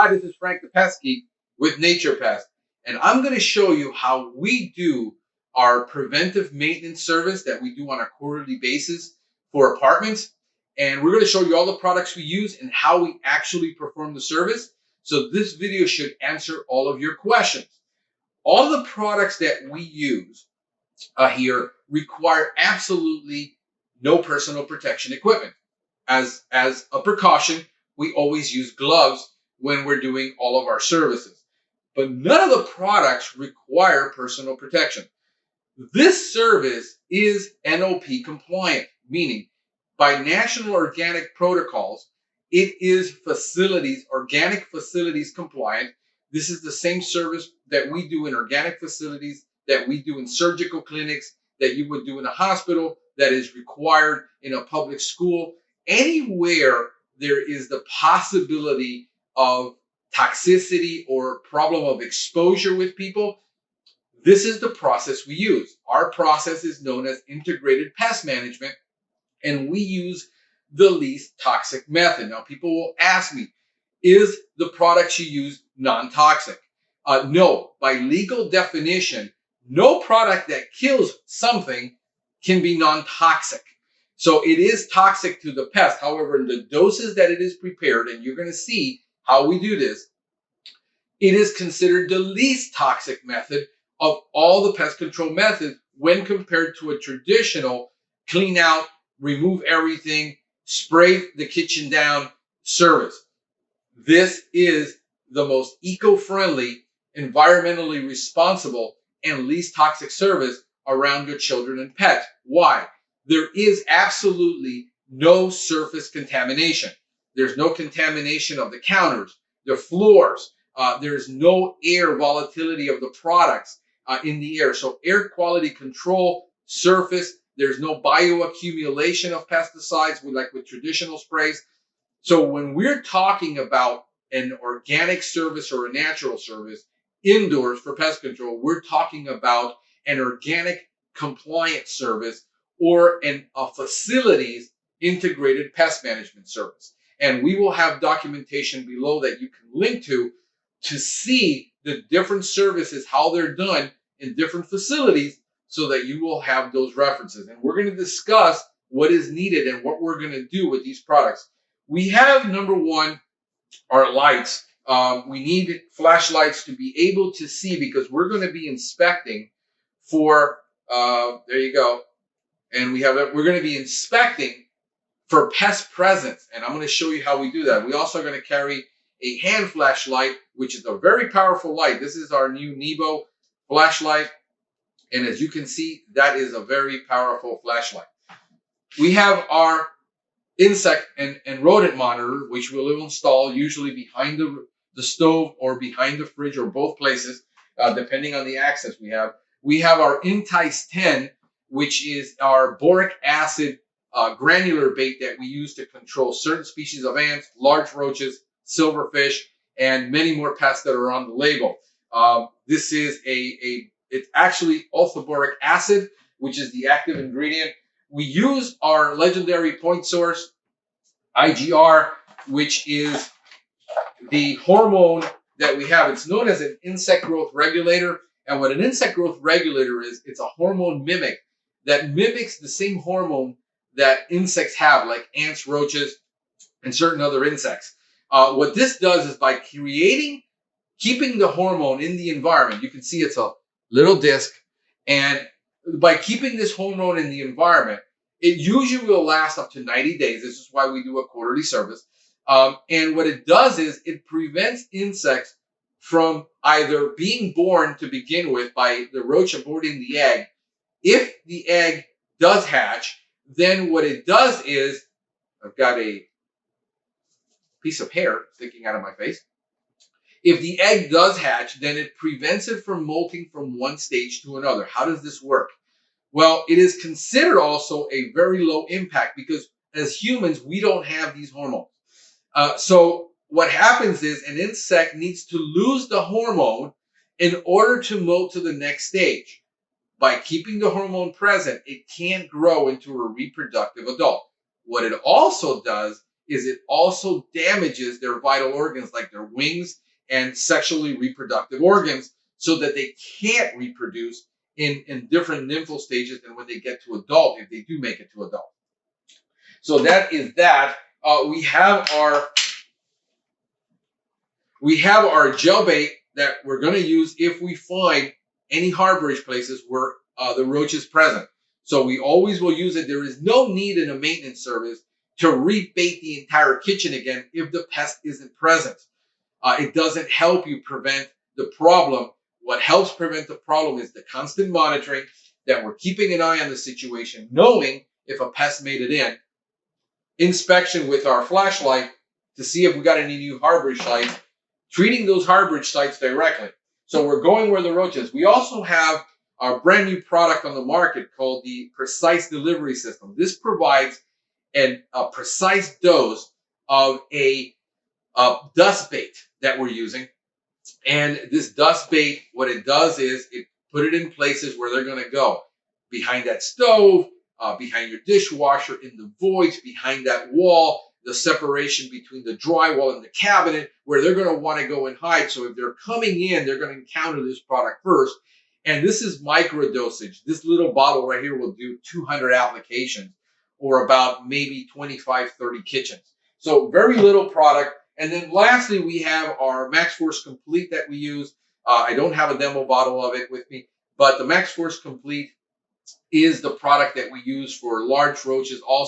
Hi, this is Frank the Pest Geek with Nature Pest, and I'm going to show you how we do our preventive maintenance service that we do on a quarterly basis for apartments. And we're going to show you all the products we use and how we actually perform the service. So this video should answer all of your questions. All the products that we use here require absolutely no personal protection equipment. As a precaution, we always use gloves when we're doing all of our services. But none of the products require personal protection. This service is NOP compliant, meaning by National Organic Protocols, it is organic facilities compliant. This is the same service that we do in organic facilities, that we do in surgical clinics, that you would do in a hospital, that is required in a public school. Anywhere there is the possibility of toxicity or problem of exposure with people, this is the process we use. Our process is known as integrated pest management, and we use the least toxic method. Now, people will ask me, is the products you use non-toxic? No, by legal definition, no product that kills something can be non-toxic. So it is toxic to the pest. However, in the doses that it is prepared, and you're going to see how we do this, it is considered the least toxic method of all the pest control methods when compared to a traditional clean out, remove everything, spray the kitchen down service. This is the most eco-friendly, environmentally responsible, and least toxic service around your children and pets. Why? There is absolutely no surface contamination. There's no contamination of the counters, the floors. There's no air volatility of the products in the air. So air quality control, surface, there's no bioaccumulation of pesticides like with traditional sprays. So when we're talking about an organic service or a natural service indoors for pest control, we're talking about an organic compliant service or a facilities integrated pest management service. And we will have documentation below that you can link to see the different services, how they're done in different facilities, so that you will have those references. And we're going to discuss what is needed and what we're going to do with these products. We have, number one, our lights. We need flashlights to be able to see, because we're going to be inspecting for, there you go. And we're going to be inspecting for pest presence. And I'm going to show you how we do that. We also are going to carry a hand flashlight, which is a very powerful light. This is our new Nebo flashlight. And as you can see, that is a very powerful flashlight. We have our insect and rodent monitor, which we'll install usually behind the stove or behind the fridge or both places, depending on the access we have. We have our Entice 10, which is our boric acid granular bait that we use to control certain species of ants, large roaches, silverfish, and many more pests that are on the label. This is it's actually also boric acid, which is the active ingredient. We use our legendary point source, IGR, which is the hormone that we have. It's known as an insect growth regulator. And what an insect growth regulator is, it's a hormone mimic that mimics the same hormone that insects have, like ants, roaches, and certain other insects. What this does is by keeping the hormone in the environment, you can see it's a little disc, and by keeping this hormone in the environment, it usually will last up to 90 days. This is why we do a quarterly service. And what it does is it prevents insects from either being born to begin with by the roach aborting the egg. If the egg does hatch, then what it does is, I've got a piece of hair sticking out of my face. If the egg does hatch, then it prevents it from molting from one stage to another. How does this work? Well, it is considered also a very low impact, because as humans, we don't have these hormones. So what happens is an insect needs to lose the hormone in order to molt to the next stage. By keeping the hormone present, it can't grow into a reproductive adult. What it also does is it also damages their vital organs like their wings and sexually reproductive organs so that they can't reproduce in different nymphal stages than when they get to adult, if they do make it to adult. So that is that. We have our gel bait that we're going to use if we find any harborage places where the roach is present. So we always will use it. There is no need in a maintenance service to rebait the entire kitchen again if the pest isn't present. It doesn't help you prevent the problem. What helps prevent the problem is the constant monitoring, that we're keeping an eye on the situation, knowing if a pest made it in, inspection with our flashlight to see if we got any new harborage sites, treating those harborage sites directly. So we're going where the roach is. We also have our brand new product on the market called the Precise Delivery System. This provides a precise dose of a dust bait that we're using. And this dust bait, what it does is it put it in places where they're going to go. Behind that stove, behind your dishwasher, in the voids, behind that wall, the separation between the drywall and the cabinet, where they're going to want to go and hide. So if they're coming in, they're going to encounter this product first. And this is micro dosage. This little bottle right here will do 200 applications, or about maybe 25, 30 kitchens. So very little product. And then lastly, we have our Max Force Complete that we use. I don't have a demo bottle of it with me, but the Max Force Complete is the product that we use for large roaches also.